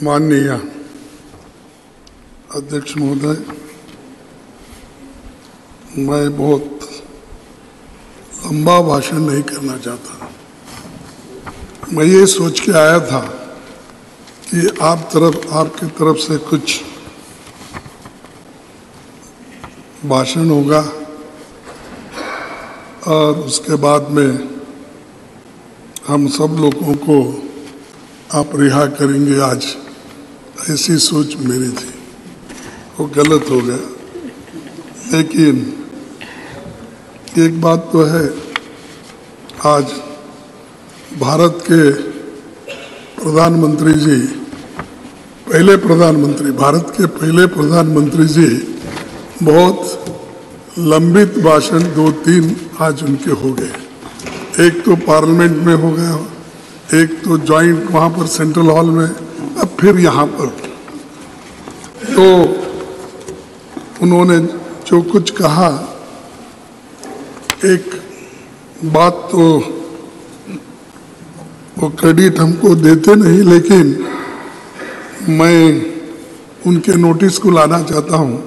माननीय अध्यक्ष महोदय, मैं बहुत लंबा भाषण नहीं करना चाहता। मैं ये सोच के आया था कि आपकी तरफ से कुछ भाषण होगा और उसके बाद में हम सब लोगों को आप रिहा करेंगे। आज ऐसी सोच मेरी थी, वो गलत हो गया। लेकिन एक बात तो है, आज भारत के प्रधानमंत्री जी, भारत के पहले प्रधानमंत्री जी बहुत लंबित भाषण 2-3 आज उनके हो गए। एक तो पार्लियामेंट में हो गया, एक तो जॉइंट वहाँ पर सेंट्रल हॉल में, अब फिर यहाँ पर। तो उन्होंने जो कुछ कहा, एक बात तो वो क्रेडिट हमको देते नहीं, लेकिन मैं उनके नोटिस को लाना चाहता हूँ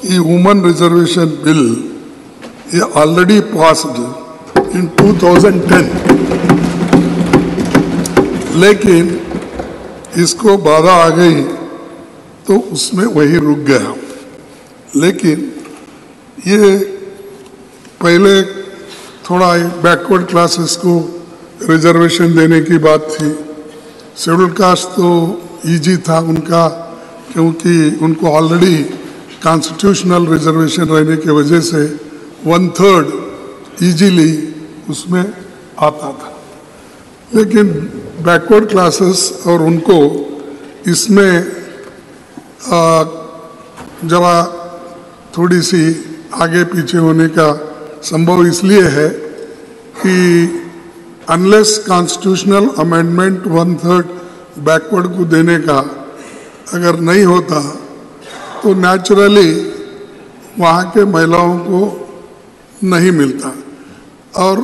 कि वुमेन रिजर्वेशन बिल ये ऑलरेडी पास्ड इन 2010, लेकिन इसको बाधा आ गई तो उसमें वही रुक गया। लेकिन ये पहले थोड़ा बैकवर्ड क्लासेस को रिजर्वेशन देने की बात थी। शेड्यूल कास्ट तो इजी था उनका, क्योंकि उनको ऑलरेडी कॉन्स्टिट्यूशनल रिजर्वेशन रहने की वजह से 1/3 इजीली उसमें आता था। लेकिन बैकवर्ड क्लासेस और उनको इसमें जरा थोड़ी सी आगे पीछे होने का संभव इसलिए है कि अनलेस कॉन्स्टिट्यूशनल अमेंडमेंट 1/3 बैकवर्ड को देने का अगर नहीं होता तो नेचुरली वहाँ के महिलाओं को नहीं मिलता। और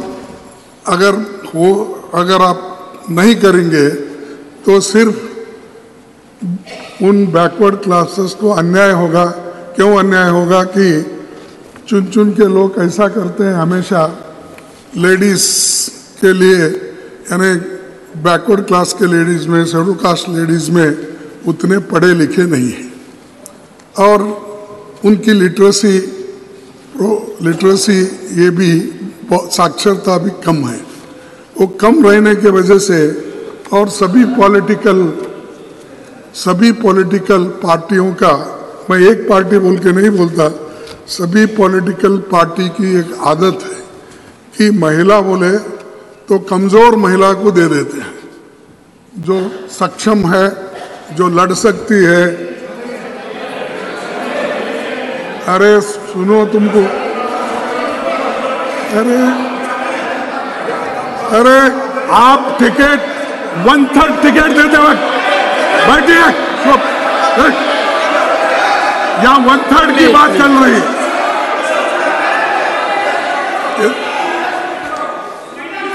अगर आप नहीं करेंगे तो सिर्फ उन बैकवर्ड क्लासेस को अन्याय होगा। क्यों अन्याय होगा कि चुन चुन के लोग ऐसा करते हैं, हमेशा लेडीज़ के लिए, यानी बैकवर्ड क्लास के लेडीज़ में, शेड्यूल कास्ट लेडीज़ में उतने पढ़े लिखे नहीं हैं और उनकी लिटरेसी ये भी साक्षरता भी कम है। वो कम रहने के वजह से और सभी पॉलिटिकल पार्टियों का, मैं एक पार्टी बोल के नहीं बोलता, सभी पॉलिटिकल पार्टी की एक आदत है कि महिला बोले तो कमज़ोर महिला को दे देते हैं, जो सक्षम है, जो लड़ सकती है। अरे सुनो, तुमको अरे आप टिकट 1/3 टिकट देते वक्त बैठिए, यहाँ 1/3 की बात चल रही है।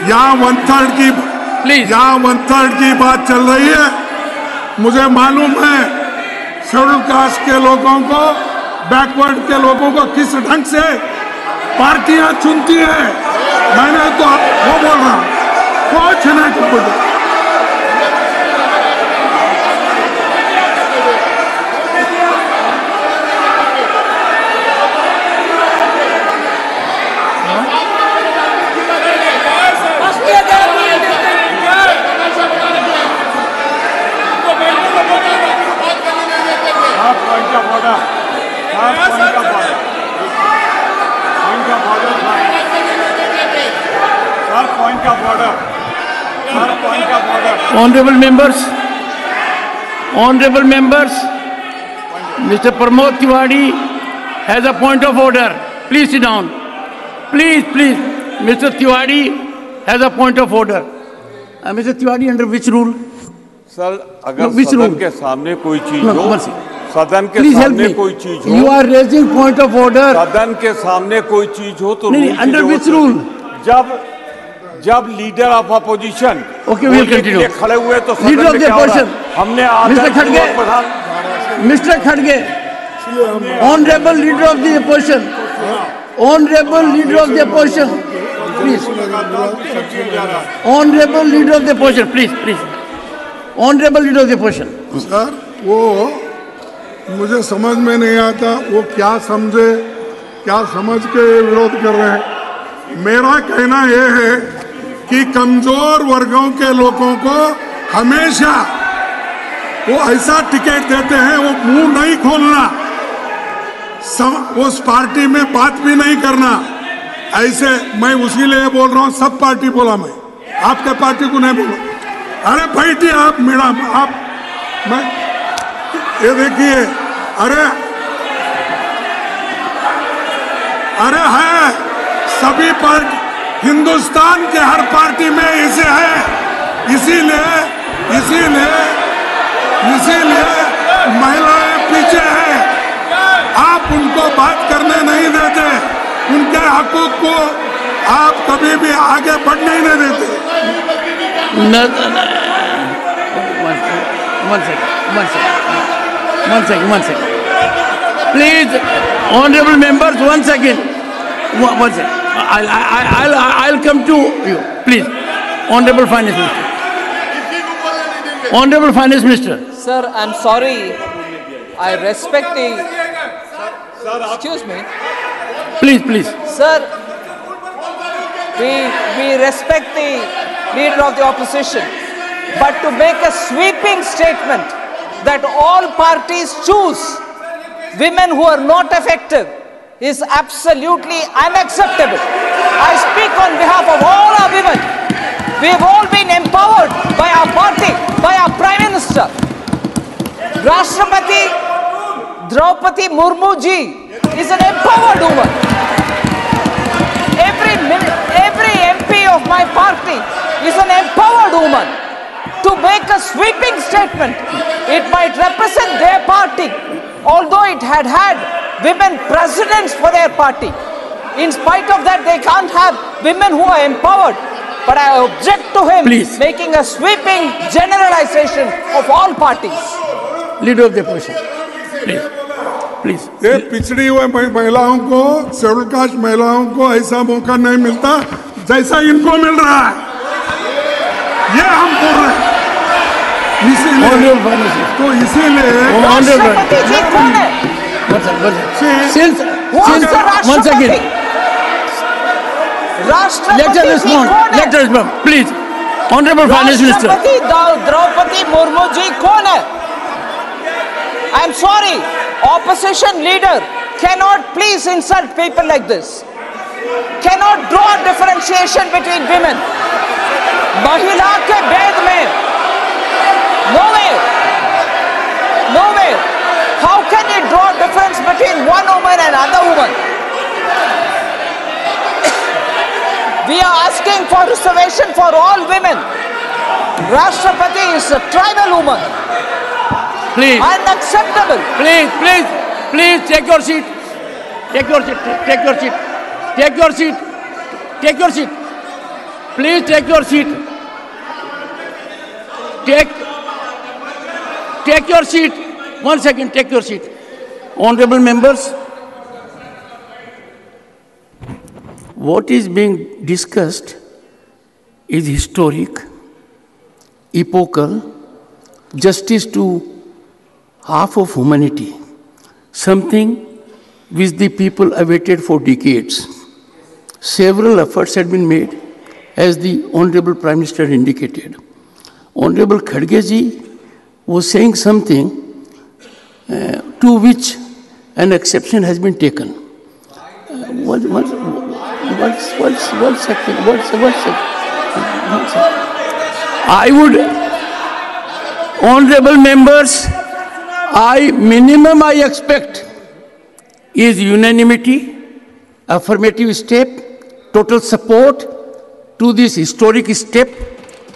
यहाँ 1/3 की बात चल रही है। मुझे मालूम है शेड्यूल कास्ट के लोगों को, बैकवर्ड के लोगों को किस ढंग से पार्टियां चुनती है। मैंने तो वो बोल रहा हूँ, कुछ नहीं। Honorable members, Mr. Pramod Tiwari has a point of order. Please sit down. Please, Mr. Tiwari has a point of order. Mr. Tiwari, under which rule? Sir, अगर सदन के सामने कोई चीज हो, सदन के सामने कोई चीज हो, you are raising point of order. सदन के सामने कोई चीज हो तो नहीं, under which rule? जब leader of opposition okay will continue खड़े हुए तो लीडर ऑफ द अपोजिशन हमने मिस्टर खड़गे honourable leader of the opposition honourable leader of the opposition please honourable leader of the opposition please honourable leader of the opposition. Sir वो मुझे समझ में नहीं आता वो क्या समझे क्या समझ के विरोध कर रहे हैं। मेरा कहना यह है कि कमजोर वर्गों के लोगों को हमेशा वो ऐसा टिकट देते हैं वो मुंह नहीं खोलना, उस पार्टी में बात भी नहीं करना। ऐसे मैं उसी लिए बोल रहा हूँ, सब पार्टी बोला मैं आपके पार्टी को नहीं बोला। अरे बैठिए आप मैडम आप मैं ये देखिए अरे है सभी पार्टी हिंदुस्तान के हर पार्टी में इसे है, इसीलिए महिलाएं पीछे हैं। आप उनको बात करने नहीं देते, उनके हकूक को आप कभी भी आगे बढ़ने नहीं देते। One second. Please, honorable members, 1 second. 1 second. I'll come to you. Please, honorable finance minister. Honorable finance minister. Sir, I'm sorry. I respect the. Excuse me. Please. Sir, we respect the leader of the opposition, but to make a sweeping statement that all parties choose women who are not effective is absolutely unacceptable. I speak on behalf of all our women. We've all been empowered by our party, by our Prime Minister. Rashtrapati Draupadi Murmu ji is an empowered woman. Every MP of my party is an empowered woman. To make a sweeping statement, it might represent their party, although it had women presidents for their party. In spite of that, they can't have women who are empowered. But I object to him making a sweeping generalization of all parties. Leader of the opposition, please. ये पिछड़ी हुए महिलाओं को, schedule caste महिलाओं को ऐसा मौका नहीं मिलता जैसा इनको मिल रहा है, ये हम बोल रहे हैं। इसीलिए राष्ट्रपति जी कौन है? Once again. राष्ट्रपति जी कौन है? Let us respond, please. Honorable Finance Minister. राष्ट्रपति द्रौपदी मुर्मू जी कौन है? I am sorry, opposition leader cannot please insult people like this. Cannot draw differentiation between women. महिला के भेद में nowhere. How can you draw difference between one woman and another woman? We are asking for reservation for all women. Rashtrapati is a tribal woman. Please. Unacceptable. Please, take your seat. Take your seat. Please take your seat. Take your seat. 1 second, take your seat. Honorable members, what is being discussed is historic, epochal, justice to half of humanity, something which the people awaited for decades. Several efforts had been made, as the Honorable Prime Minister indicated. Honorable Khadge ji was saying something to which an exception has been taken. One second. I would, honorable members, minimum I expect is unanimity, affirmative step, total support to this historic step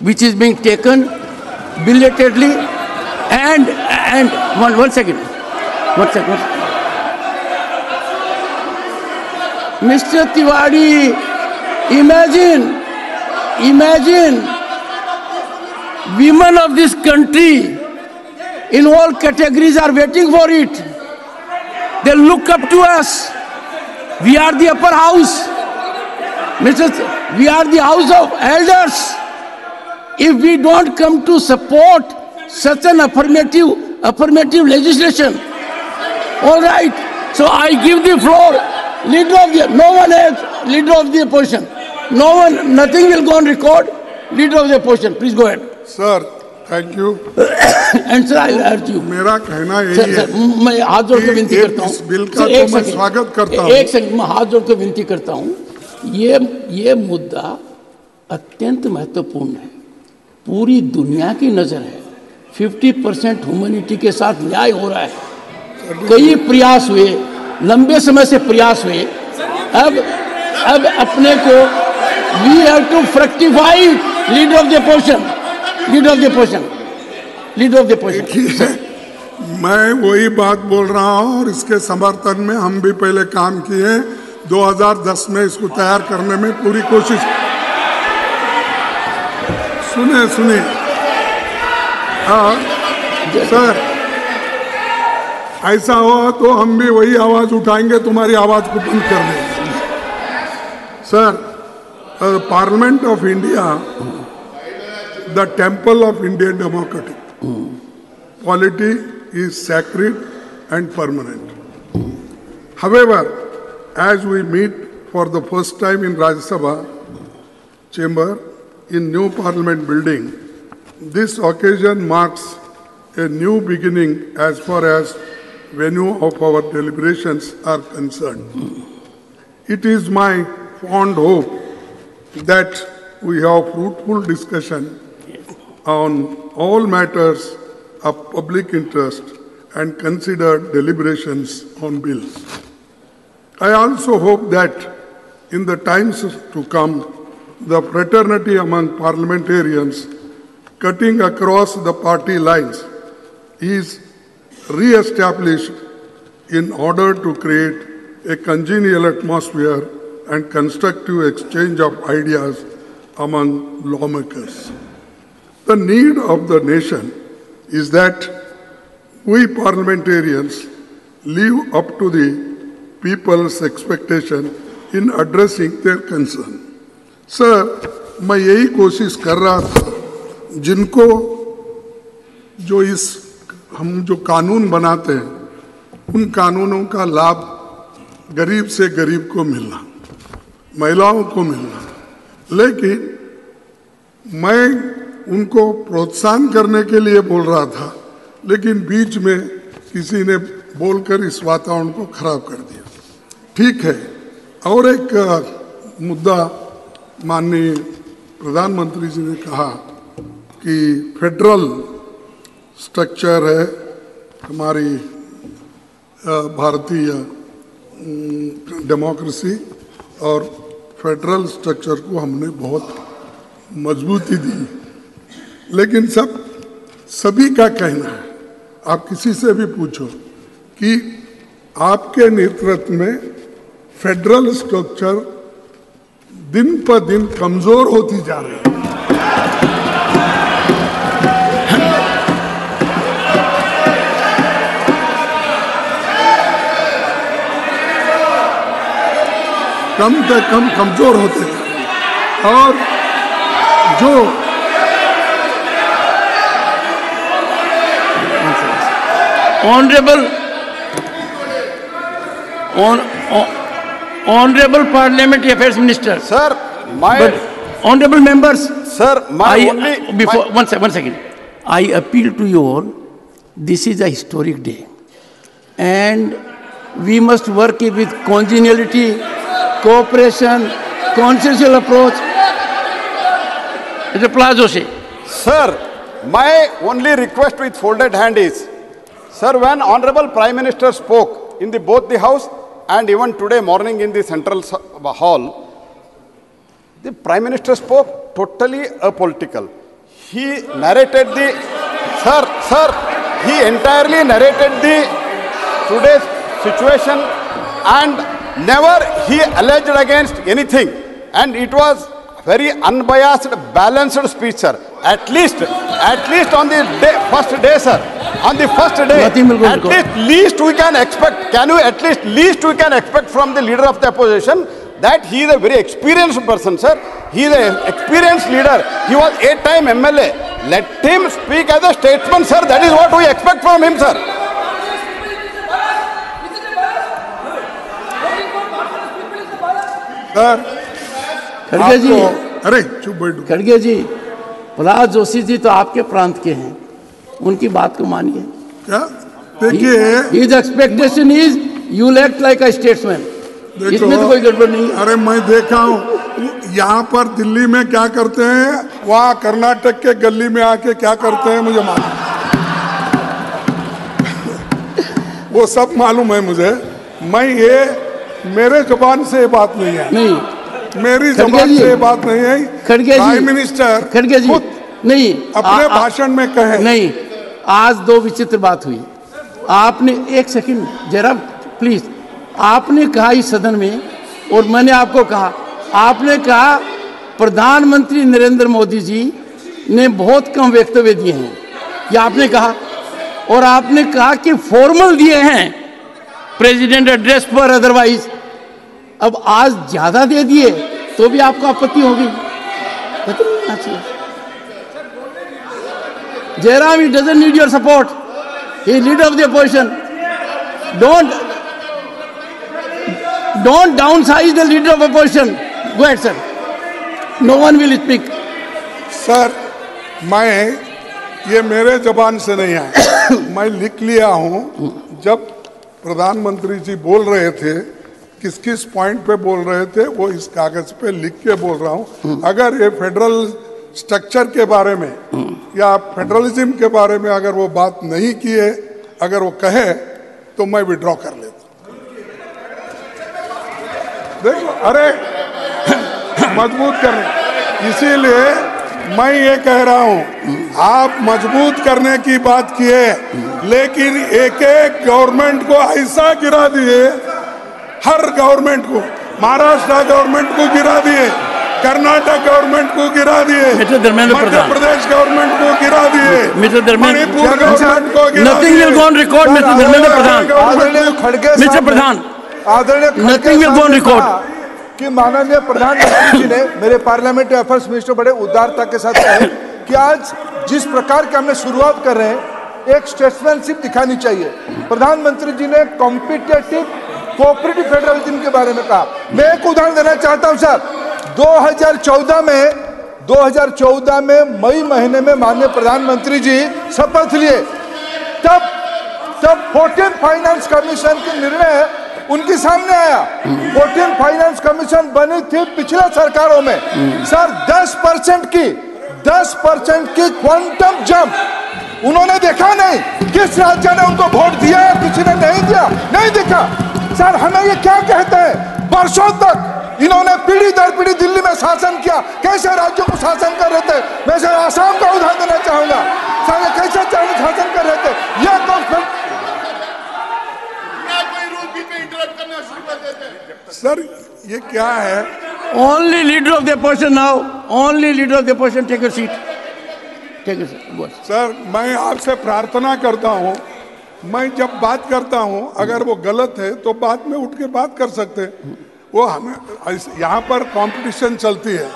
which is being taken belatedly. And one second. Mr. Tiwari, imagine Imagine women of this country in all categories are waiting for it. They look up to us. We are the upper house. We are the house of elders. If we don't come to support such an affirmative legislation, all right. So I give the floor. No one has leader of the opposition. No one, nothing will go on record. Leader of the opposition, please go ahead. Sir, thank you. And sir, I urge you. मेरा कहना यही है मैं हाथ जोड़ के विनती करता हूँ। इस बिल का तो मैं स्वागत करता हूँ। एक सेकंड, मैं हाथ जोड़ के विनती करता हूँ। ये मुद्दा अत्यंत महत्वपूर्ण है। पूरी दुनिया की नजर है। 50% ह्यूमैनिटी के साथ न्याय हो रहा है। कई प्रयास हुए, लंबे समय से प्रयास हुए। अब अपने को we have to fructify leader of the opposition. मैं वही बात बोल रहा हूँ और इसके समर्थन में हम भी पहले काम किए। 2010 में इसको तैयार करने में पूरी कोशिश। सुने हाँ सर, ऐसा हो तो हम भी वही आवाज उठाएंगे, तुम्हारी आवाज को बंद कर देंगे। Sir, Parliament of India, the temple of Indian democracy. Polity is sacred and permanent. However, as we meet for the first time in Rajya Sabha chamber in new Parliament building, this occasion marks a new beginning as far as venue of our deliberations are concerned. It is my fond hope that we have fruitful discussion on all matters of public interest and consider deliberations on bills. I also hope that in the times to come, the fraternity among parliamentarians cutting across the party lines is re-established in order to create a congenial atmosphere and constructive exchange of ideas among lawmakers. The need of the nation is that we parliamentarians live up to the people's expectation in addressing their concern. Sir, मैं यही कोशिश कर रहा था, जिनको जो हम जो कानून बनाते हैं, उन कानूनों का लाभ गरीब से गरीब को मिलना, महिलाओं को मिलना, लेकिन मैं उनको प्रोत्साहन करने के लिए बोल रहा था, लेकिन बीच में किसी ने बोलकर इस वातावरण को खराब कर दिया। ठीक है, और एक मुद्दा माननीय प्रधानमंत्री जी ने कहा कि फेडरल स्ट्रक्चर है हमारी भारतीय डेमोक्रेसी, और फेडरल स्ट्रक्चर को हमने बहुत मजबूती दी। लेकिन सभी का कहना है, आप किसी से भी पूछो कि आपके नेतृत्व में फेडरल स्ट्रक्चर दिन पर दिन कमजोर होती जा रही है। कम से कम कमजोर होते हैं, और जो Honorable Parliamentary Affairs Minister. Sir, honorable members. Sir, one second. I appeal to you all. This is a historic day, and we must work it with congeniality, cooperation, consensual approach. Mr. Plazoshi. Sir, my only request with folded hand is, sir, when Honorable Prime Minister spoke in both the House and even today morning in the Central Hall, the Prime Minister spoke totally apolitical. He narrated he entirely narrated the today's situation and never he alleged against anything. And it was very unbiased, balanced speech, sir. At least on the first day, sir. On the first day, least we can expect. Can you at least we can expect from the leader of the opposition that he is a very experienced person, sir. He is an experienced leader. He was 8-time MLA. Let him speak as a statesman, sir. That is what we expect from him, sir. खड़गे जी, अरे चुप बैठो। खड़गे जी, प्रहलाद जोशी जी तो आपके प्रांत के हैं, उनकी बात को मानिए। क्या देखिए, His expectation is you will act like a statesman. इसमें तो कोई गड़बड़ नहीं है। अरे मैं देखा हूँ यहाँ पर दिल्ली में क्या करते हैं, वहाँ कर्नाटक के गली में आके क्या करते हैं मुझे मालूम, वो सब मालूम है मुझे। मैं ये मेरे जुबान से ये बात नहीं है, नहीं मेरी जुबान से ये बात नहीं है। प्राइम मिनिस्टर खड़गे जी नहीं अपने भाषण में कहे नहीं। आज दो विचित्र बात हुई। आपने एक सेकंड जरा प्लीज, आपने कहा इस सदन में और मैंने आपको कहा, आपने कहा प्रधानमंत्री नरेंद्र मोदी जी ने बहुत कम वक्तव्य दिए हैं, ये आपने कहा। और आपने कहा कि फॉर्मल दिए हैं प्रेसिडेंट एड्रेस पर, अदरवाइज अब आज ज्यादा दे दिए तो भी आपको आपत्ति होगी। Jairam, he doesn't need your support. He is leader of the opposition. Don't downsize the leader of opposition. Go ahead, sir. No one will speak. Sir, मैं ये मेरे जबान से नहीं आया, मैं लिख लिया हूँ। जब प्रधानमंत्री जी बोल रहे थे, किस किस पॉइंट पे बोल रहे थे, वो इस कागज पे लिख के बोल रहा हूँ। अगर ये फेडरल स्ट्रक्चर के बारे में या फेडरलिज्म के बारे में अगर वो बात नहीं की है, अगर वो कहे तो मैं विड्रॉ कर लेता। देखो, अरे मजबूत करने, इसीलिए मैं ये कह रहा हूँ, आप मजबूत करने की बात किए, लेकिन एक एक गवर्नमेंट को ऐसा गिरा दिए, हर गवर्नमेंट को, महाराष्ट्र गवर्नमेंट को गिरा दिए, कर्नाटक गवर्नमेंट को गिरा दिए, मध्य प्रदेश गवर्नमेंट को गिरा दिए, मणिपुर गवर्नमेंट को गिरा दिए। Nothing will go on record, Mr. Dharmendra Pradhan. Mister Pradhan, nothing will go on record। कि माननीय प्रधानमंत्री जी ने मेरे पार्लियामेंट्री अफेयर्स मिनिस्टर बड़े उदारता के साथ कहे कि आज जिस प्रकार के हमने शुरुआत कर रहे हैं, एक स्टेट्समैनशिप दिखानी चाहिए। प्रधानमंत्री जी ने कॉम्पिटिटिव कोऑपरेटिव फेडरलिज्म के बारे में कहा। मैं एक उदाहरण देना चाहता हूं सर। 2014 में मई महीने में माननीय प्रधानमंत्री जी शपथ लिए, तब 14th फाइनेंस कमीशन के निर्णय उनके सामने आया। 14th फाइनेंस कमीशन बनी थी पिछले सरकारों में सर। 10% की क्वांटम जंप उन्होंने देखा नहीं। किस राज्य ने उनको वोट दिया है, किसी ने नहीं दिया, नहीं देखा सर। हमें ये क्या कहते हैं, वर्षों तक इन्होंने पीढ़ी दर पीढ़ी दिल्ली में शासन किया। कैसे राज्यों को शासन कर रहे थे, मैं सर आसाम का उदाहरण देना चाहूंगा सर, ये कैसे शासन कर रहे थे। यह तो सर ये क्या है? Only leader of the opposition now. Only leader of the opposition. Take a seat. Take a seat. Sir, मैं आपसे प्रार्थना करता हूँ, मैं जब बात करता हूँ अगर वो गलत है तो बाद में उठ के बात कर सकते हैं। वो हमें यहाँ पर कंपटीशन चलती है,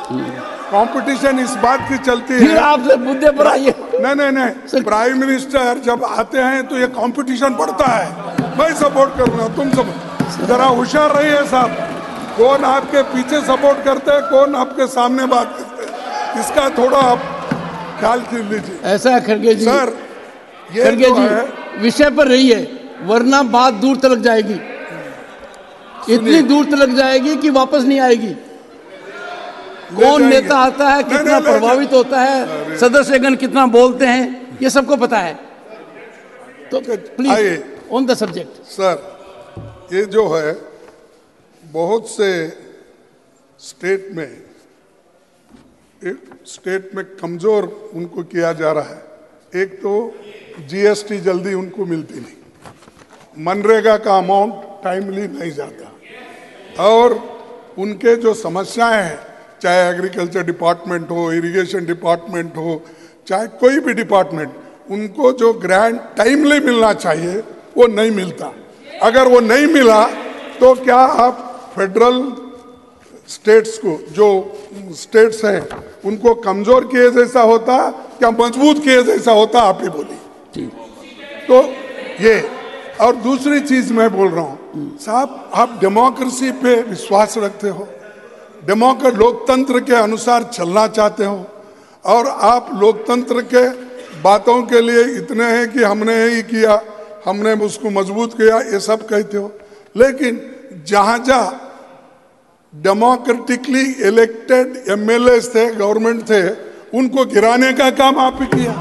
कंपटीशन इस बात की चलती है। आपसे मुद्दे पर आइए। नहीं, प्राइम मिनिस्टर जब आते हैं तो ये कंपटीशन बढ़ता है। मैं सपोर्ट करूँगा, तुम सब जरा होशियार रहिए साहब। कौन आपके पीछे सपोर्ट करते हैं, कौन आपके सामने बात करते हैं, इसका थोड़ा आप ख्याल कर लीजिए। ऐसा है खड़गे जी, सर ये खड़गे जी विषय पर रहिए, वरना बात दूर तक जाएगी, इतनी दूर तक जाएगी कि वापस नहीं आएगी। कौन नेता आता है, कितना प्रभावित होता है, सदस्यगण कितना बोलते हैं, ये सबको पता है। तो please on the subject. Sir, ये जो है बहुत से स्टेट में कमजोर उनको किया जा रहा है। एक तो जीएसटी जल्दी उनको मिलती नहीं, मनरेगा का अमाउंट टाइमली नहीं जाता, और उनके जो समस्याएं हैं चाहे एग्रीकल्चर डिपार्टमेंट हो, इरिगेशन डिपार्टमेंट हो, चाहे कोई भी डिपार्टमेंट, उनको जो ग्रांट टाइमली मिलना चाहिए वो नहीं मिलता। अगर वो नहीं मिला तो क्या आप फेडरल स्टेट्स को, जो स्टेट्स हैं उनको कमजोर किए जैसा होता, क्या मजबूत किए जैसा होता, आप ही बोलिए। तो ये, और दूसरी चीज मैं बोल रहा हूं साहब, आप डेमोक्रेसी पे विश्वास रखते हो, लोकतंत्र के अनुसार चलना चाहते हो, और आप लोकतंत्र के बातों के लिए इतने हैं कि हमने ही किया, हमने उसको मजबूत किया, ये सब कहते हो। लेकिन जहां जहां डेमोक्रेटिकली इलेक्टेड एमएलए थे, गवर्नमेंट थे, उनको गिराने का काम आप ही किया।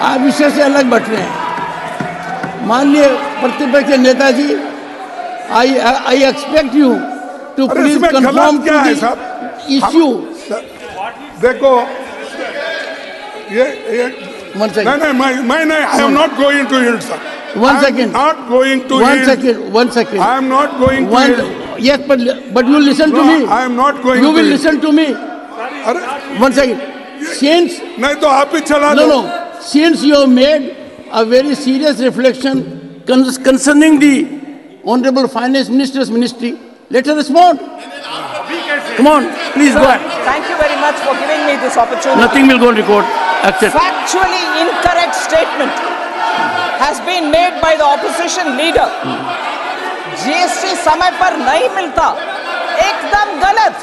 आप विषय से अलग बैठ रहे हैं। माननीय प्रतिपक्ष के नेताजी, I expect you to please confirm क्या है साहब इश्यू। देखो ये नहीं, मैं I am not going to hint sir. One second. Not going to One second. I am not going to hint. Yes, but you listen to me. I am not going to. You will listen to me. One second. Since नहीं तो आप ही चला दो। No. Since you have made a very serious reflection concerning the Honorable Finance Minister's ministry, let us respond. Come on, please go ahead. Thank you very much for giving me this opportunity. Nothing will go on record. Accept. Factually incorrect statement has been made by the opposition leader. GST समय पर नहीं मिलता, एकदम गलत।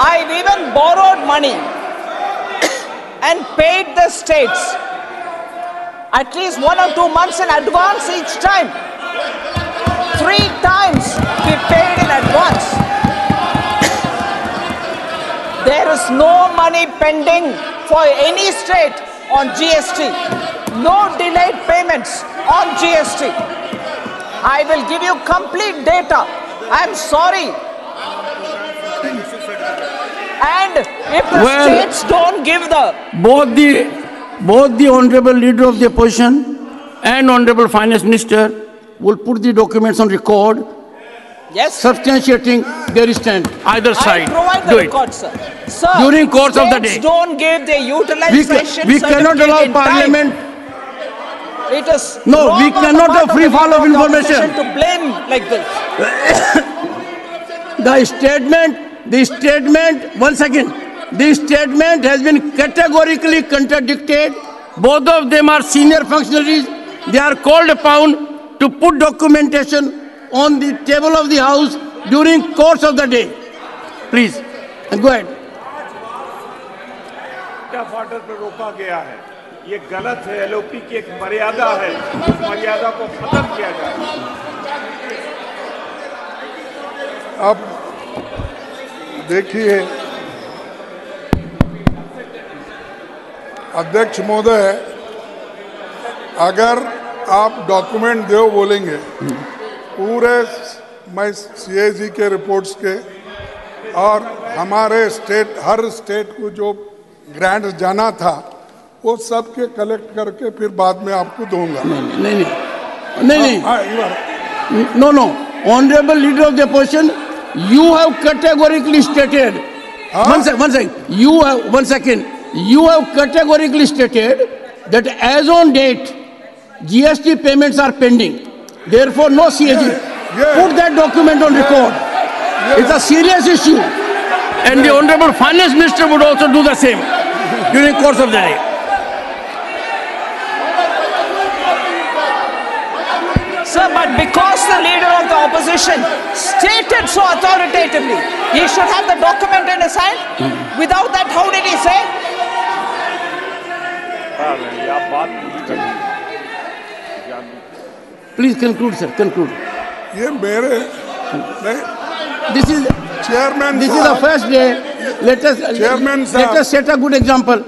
I've even borrowed money and paid the states at least 1 or 2 months in advance each time. 3 times we paid in advance. There is no money pending for any state on GST. No delayed payments on GST. I will give you complete data. I am sorry. And if the states don't give the... Both the Honorable Leader of the Opposition and Honorable Finance Minister will put the documents on record. Yes. Substantiating their stand. Either side. I provide the record, sir. Sir, during course of the day. States don't give their utilization we cannot allow Parliament. It is no, we cannot have free fall of information to blame like this. The statement, one second. The statement has been categorically contradicted. Both of them are senior functionaries. They are called upon to put documentation on the table of the House during course of the day. Please, go ahead. Order पर रोका गया है, ये गलत है। LOP की एक मर्यादा है, उस मर्यादा को खत्म किया जाए। अब देखिए अध्यक्ष महोदय, अगर आप डॉक्यूमेंट दो बोलेंगे पूरे, मैं सीएजी के रिपोर्ट्स के और हमारे स्टेट, हर स्टेट को जो ग्रांट जाना था वो सब के कलेक्ट करके फिर बाद में आपको दूंगा। नहीं। No. Honorable Leader of the Opposition, you have categorically stated. One second. You have categorically stated that as on date, GST payments are pending. Therefore, no CAG. Put that document on record. It's a serious issue. And the Honorable Finance Minister would also do the same during course of the day. Sir, but because the leader of the opposition stated so authoritatively, he should have the document in his hand. Without that, how did he say? Please conclude, sir. Conclude. ये मेरे This is Chairman. This is the first day. Let us set a good example.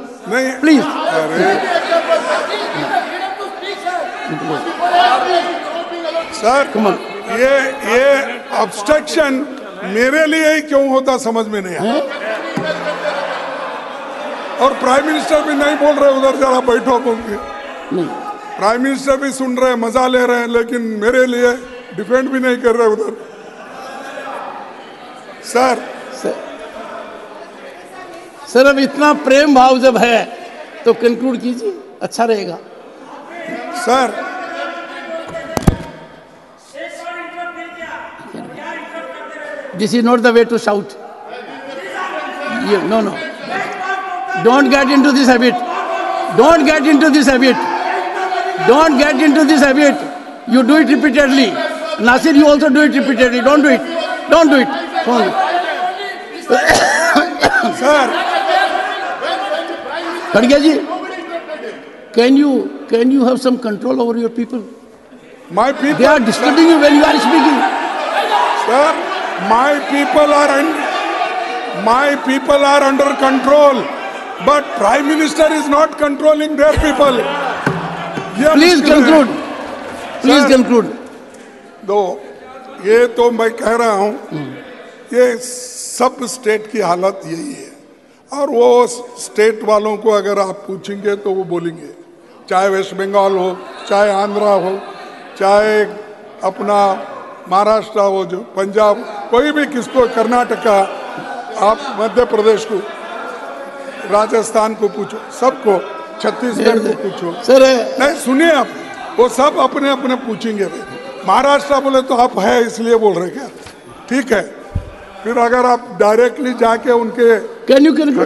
Please. Sir, ये obstruction मेरे लिए ही क्यों होता समझ में नहीं आया। और प्राइम मिनिस्टर भी नहीं बोल रहे, उधर जरा बैठो बोल के। प्राइम मिनिस्टर भी सुन रहे हैं, मजा ले रहे हैं, लेकिन मेरे लिए डिफेंड भी नहीं कर रहे उधर। सर सर अब इतना प्रेम भाव जब है तो कंक्लूड कीजिए, अच्छा रहेगा। Sir this is not the way to shout. No no, don't get into this habit, don't get into this habit, don't get into this habit. You do it repeatedly. Nasir, you also do it repeatedly. Don't do it. Don't do it. Sir. Khadge ji, can you have some control over your people? My people. They are disturbing you when you are speaking. Sir, my people are under control, but Prime Minister is not controlling their people. Please conclude. Please conclude. दो ये तो मैं कह रहा हूं, ये सब state की हालत यही है, और वो स्टेट वालों को अगर आप पूछेंगे तो वो बोलेंगे, चाहे वेस्ट बंगाल हो, चाहे आंध्रा हो, चाहे अपना महाराष्ट्र हो, जो पंजाब, कोई भी, किसको, कर्नाटका, आप मध्य प्रदेश को, राजस्थान को पूछो, सबको, छत्तीसगढ़ को पूछो। सर नहीं सुनिए, आप वो सब अपने अपने पूछेंगे। महाराष्ट्र बोले तो आप है इसलिए बोल रहे क्या? ठीक है, फिर अगर आप डायरेक्टली जाके उनके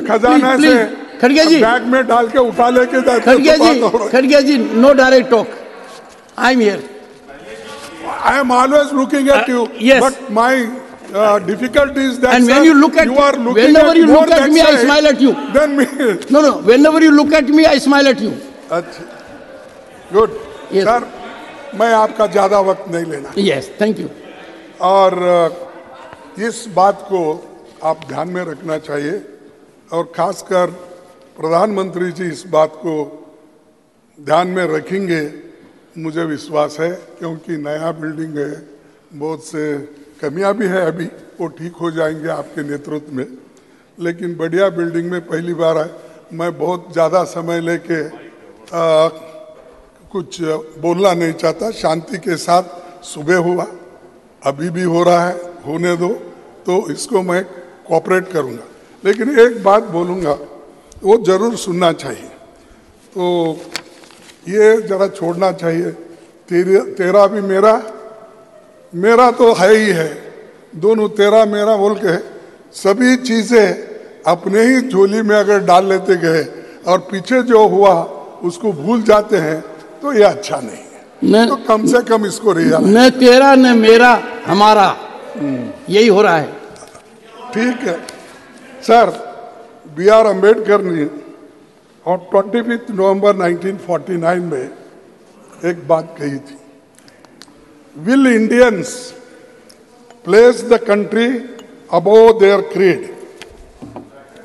खजाना से खड़गे जी बैग में डाल के उठा लेके जाते, खड़गे ji, no direct talk, I am here, I am always looking at you, but my difficulty is that, and when you look at, whenever you look at me, I smile at you. Then me. No, whenever you look at me, I smile at you. अच्छा, good. Sir, मैं आपका ज्यादा वक्त नहीं लेना। Yes, thank you. और इस बात को आप ध्यान में रखना चाहिए, और खासकर प्रधानमंत्री जी इस बात को ध्यान में रखेंगे, मुझे विश्वास है, क्योंकि नया बिल्डिंग है, बहुत से कमियां भी है, अभी वो ठीक हो जाएंगे आपके नेतृत्व में, लेकिन बढ़िया बिल्डिंग में पहली बार है। मैं बहुत ज़्यादा समय लेके कुछ बोलना नहीं चाहता, शांति के साथ सुबह हुआ, अभी भी हो रहा है, होने दो, तो इसको मैं कोऑपरेट करूँगा, लेकिन एक बात बोलूँगा, वो ज़रूर सुनना चाहिए। तो ये ज़रा छोड़ना चाहिए, तेरा भी मेरा तो है ही है, दोनों तेरा मेरा बोल के सभी चीज़ें अपने ही झोली में अगर डाल लेते गए और पीछे जो हुआ उसको भूल जाते हैं, तो ये अच्छा नहीं है। तो कम से कम इसको न तेरा न मेरा, हमारा, यही हो रहा है। ठीक है सर, B.R. अम्बेडकर ने और 25 नवंबर 1949 में एक बात कही थी, Will Indians place the country above their creed?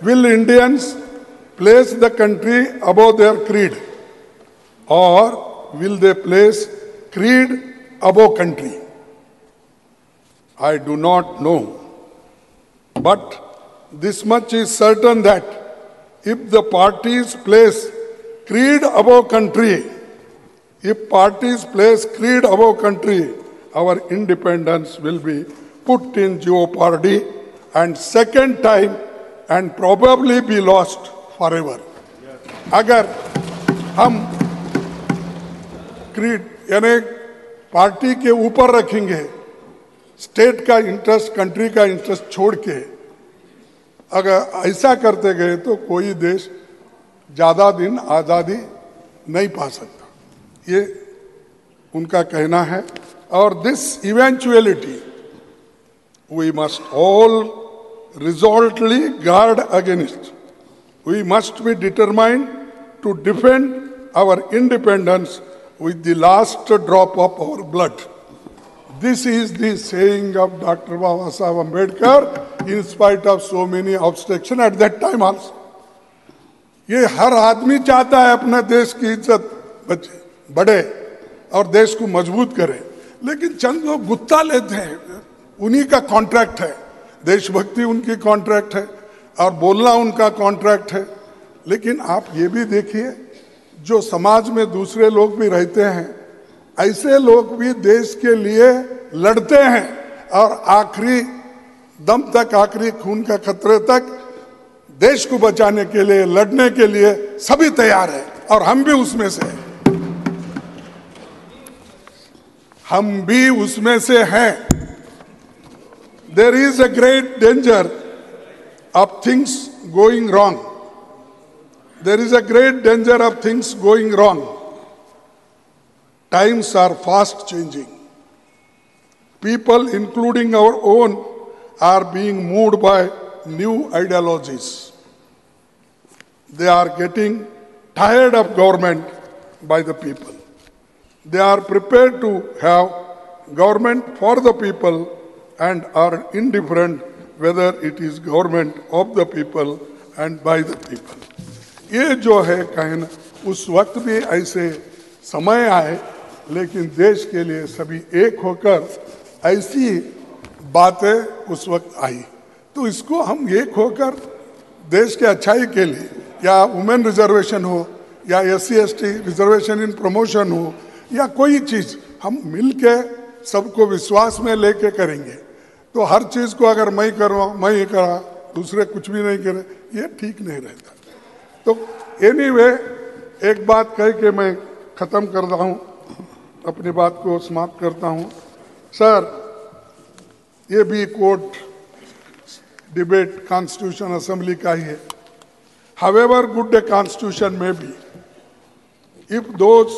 Will Indians place the country above their creed? Or will they place creed above country? I do not know. But this much is certain, that if the parties place creed above country, our independence will be put in jeopardy, and second time, and probably be lost forever. अगर हम creed यानी party के ऊपर रखेंगे, state का interest, country का interest छोड़ के अगर ऐसा करते गए, तो कोई देश ज़्यादा दिन आज़ादी नहीं पा सकता, ये उनका कहना है। और this eventuality we must all resolutely guard against. We must be determined to defend our independence with the last drop of our blood. This is the saying of Dr. Babasaheb Ambedkar, in spite of so many obstructions at that time also. ये हर आदमी चाहता है अपने देश की इज्जत बढ़े और देश को मजबूत करे, लेकिन चंद लोग गुत्ता लेते हैं, उन्हीं का कॉन्ट्रैक्ट है, देशभक्ति उनकी कॉन्ट्रैक्ट है और बोलना उनका कॉन्ट्रैक्ट है। लेकिन आप ये भी देखिए, जो समाज में दूसरे लोग भी रहते हैं, ऐसे लोग भी देश के लिए लड़ते हैं और आखिरी दम तक, आखिरी खून का खतरे तक देश को बचाने के लिए, लड़ने के लिए सभी तैयार है और हम भी उसमें से हैं। हम भी उसमें से हैं। There is a great danger of things going wrong. There is a great danger of things going wrong. Times are fast changing. People, including our own, are being moved by new ideologies. They are getting tired of government by the people. They are prepared to have government for the people and are indifferent whether it is government of the people and by the people. ये जो है कहना, उस वक्त भी ऐसे समय आए, लेकिन देश के लिए सभी एक होकर ऐसी बातें उस वक्त आई। तो इसको हम एक होकर देश के अच्छाई के लिए, या वुमेन रिजर्वेशन हो, या SC/ST रिजर्वेशन इन प्रमोशन हो, या कोई चीज़, हम मिल के सबको विश्वास में लेके करेंगे। तो हर चीज़ को अगर मैं करूँ, मैं ये करा, दूसरे कुछ भी नहीं करे, ये ठीक नहीं रहता। तो एनीवे, एक बात कह के मैं ख़त्म कर रहा हूँ, अपनी बात को समाप्त करता हूँ। सर, ये भी कोर्ट डिबेट कॉन्स्टिट्यूशन असेंबली का ही है। However good a constitution may be, if those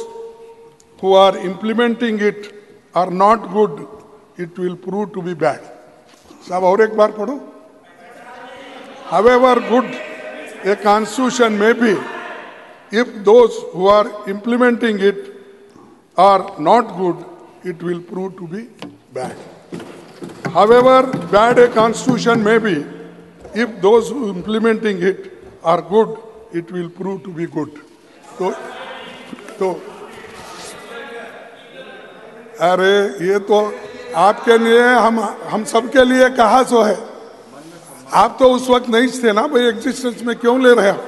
who are implementing it are not good, it will prove to be bad. साहब और एक बार पढ़ो। However good a constitution may be, if those who are implementing it are not good, it will prove to be bad. However bad a constitution may be, if those who are implementing it are good, it will prove to be good. तो अरे ये तो आपके लिए, हम सबके लिए कहा सो है। आप तो उस वक्त नहीं थे ना भाई, एग्जिस्टेंस में क्यों ले रहे हैं?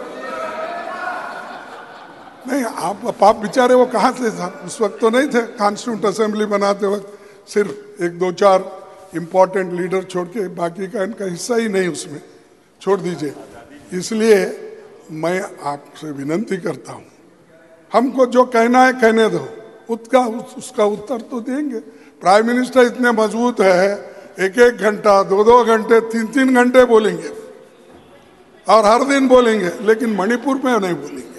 नहीं, आप बेचारे वो कहाँ थे साहब? उस वक्त तो नहीं थे। कॉन्स्टिट्यूंट असेंबली बनाते वक्त सिर्फ एक दो चार इम्पोर्टेंट लीडर छोड़ के बाकी का इनका हिस्सा ही नहीं उसमें, छोड़ दीजिए। इसलिए मैं आपसे विनती करता हूँ, हमको जो कहना है कहने दो, उसका उत्तर तो देंगे। प्राइम मिनिस्टर इतने मजबूत है, एक एक घंटा, दो घंटे, तीन घंटे बोलेंगे और हर दिन बोलेंगे, लेकिन मणिपुर में नहीं बोलेंगे।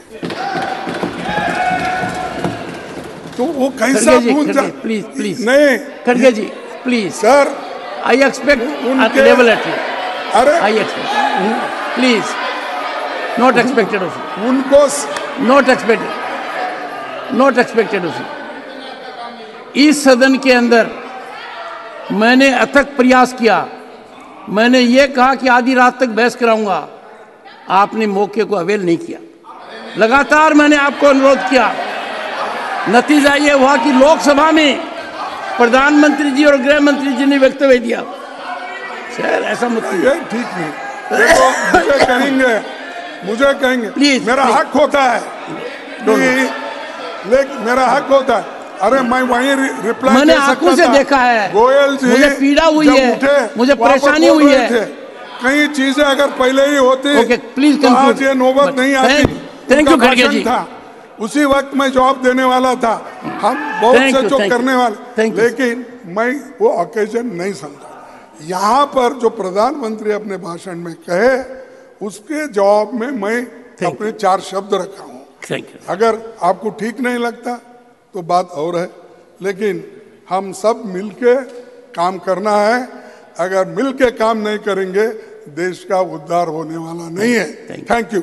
तो वो कैसा प्लीज नहीं खड़गे जी, प्लीज सर, आई एक्सपेक्ट उनके लेवल एट, अरे I expect, please, not expected of you, उनको नॉट एक्सपेक्टेड ऑफ यू। इस सदन के अंदर मैंने अथक प्रयास किया, मैंने ये कहा कि आधी रात तक बहस कराऊंगा, आपने मौके को अवेल नहीं किया। लगातार मैंने आपको अनुरोध किया, नतीजा ये हुआ कि लोकसभा में प्रधानमंत्री जी और गृह मंत्री जी ने वक्तव्य दिया। सर ऐसा मत ये ठीक नहीं, देखो मुझे कहेंगे प्लीज, मेरा हक होता है, लेकिन मेरा हक होता है। अरे मैं वहीं रिप्लाई मैंने आंखों से देखा है, गोयल जी मुझे पीड़ा हुई है, मुझे परेशानी हुई है। कई चीजें अगर पहले ही होती प्लीज तो आज ये नौबत नहीं आती। थैंक यू खड़गे जी। था उसी वक्त मैं जवाब देने वाला था, हम बहुत से जो करने वाले, लेकिन मैं वो ओकेजन नहीं समझा। यहाँ पर जो प्रधानमंत्री अपने भाषण में कहे, उसके जवाब में मैं अपने 4 शब्द रखा हूँ। अगर आपको ठीक नहीं लगता तो बात और है, लेकिन हम सब मिलके काम करना है। अगर मिलके काम नहीं करेंगे, देश का उद्धार होने वाला नहीं है। Thank you.